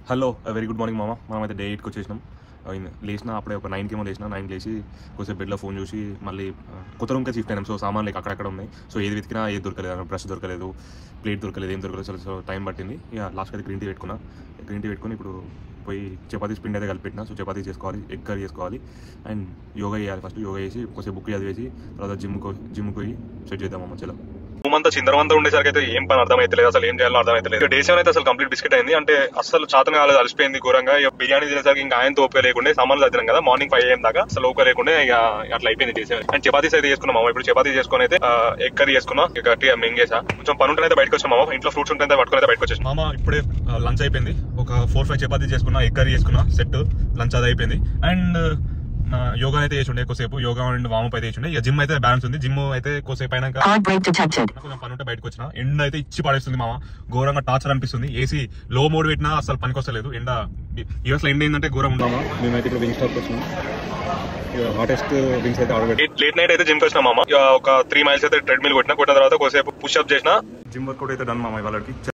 Hello very good morning మామ. మనమైతే day 8కి వచ్చేసినాం. లేచిన అప్పుడే ఒక 9కి ఏమో లేచిన. 9కి లేచి కొద్దిసేపు బెడ్లో ఫోన్ చూసి మళ్ళీ కొత్త రూమ్కే షిఫ్ట్ అయినాం. సో సామాన్లు అక్కడక్కడ ఉన్నాయి. సో ఏది వెతికినా ఏది దొరకలేదు, బ్రష్ దొరకలేదు, ప్లేట్ దొరకలేదు, ఏం దొరకలేదు. సో టైం పట్టింది. ఇక లాస్ట్కి అయితే గ్రీన్ టీ పెట్టుకుని ఇప్పుడు పోయి చపాతీస్ పిండి అయితే కలిపెట్టిన. సో చపాతీ చేసుకోవాలి, ఎగ్ కర్రీ చేసుకోవాలి అండ్ యోగా చేయాలి. ఫస్ట్ యోగా చేసి కొద్దిసేపు బుక్ చదివేసి తర్వాత జిమ్కి పోయి సెట్ చేద్దాం మంచిగా. రూమంతా చిందరవంతా ఉండేసరికి అయితే ఏం పని అర్థమైతలేదు, అసలు ఏం చేయాలో అర్థమైతలేదు. డే 7 అయితే అసలు కంప్లీట్ బిస్కెట్ అయింది. అంటే అసలు చాతన కాలేదు, అలసిపోయింది ఘోరంగా. ఇక బిర్యానీ తినేసరికి ఇంకా ఆయన ఓపిక లేకుండా సామాన్లు చదివినాం కదా మార్నింగ్ 5 AM దాకా, అసలు ఓపిక లేకుండా ఇక అట్లా అయిపోయింది డే 7. అండ్ చపాతీస్ అయితే చేసుకున్నాం. ఇప్పుడు చపాతీ చేసుకుని అయితే ఎగ్ కర్రీ చేసుకున్నా, ఇక గట్టిగా మింగేసా. కొంచెం పని ఉంటే బయటకు వచ్చాం మామ. ఇంట్లో ఫ్రూట్స్ ఉంటే పట్టుకుని అయితే బయటకు వచ్చేసి మామ. ఇప్పుడే లంచ్ అయిపోయింది. ఒక 4-5 చపాతీ చేసుకున్నా, ఎగ్ కర్రీ చేసుకున్నా, సెట్ లంచ్ అది అయిపోయింది. అండ్ యోగా అయితే చేసి ఉండే కొద్దిసేపు, యోగా అండ్ వామప్ అయితే చేసి. ఇక జిమ్ అయితే బ్యాలెన్స్ ఉంది. జిమ్ అయితే కొద్దిసేపు అయినాక కొంచెం పని ఉంటే బయటకు వచ్చిన. ఎండ అయితే ఇచ్చి పడేస్తుంది మామ, ఘోరంగా టార్చర్ అనిపిస్తుంది. ఏసీ లో మోడ్ పెట్టినా అసలు పనికొస్తలేదు. ఎండ యూఎస్ లో ఎండ ఏంటంటే ఘోరం ఉంటామా. మేమైతే ఇప్పుడు వింగ్ స్టాప్ వచ్చినాం. హాటెస్ట్ వింగ్స్ అయితే ఆర్డర్ పెట్టి లేట్ నైట్ అయితే జిమ్కి వచ్చినా మామ. ఒక 3 miles అయితే ట్రెడ్మిల్ కొట్టిన తర్వాత కొద్దిసేపు పుష్అప్ చేసిన. జిమ్ వర్కౌట్ అయితే డన్ మామ ఇవాళకి.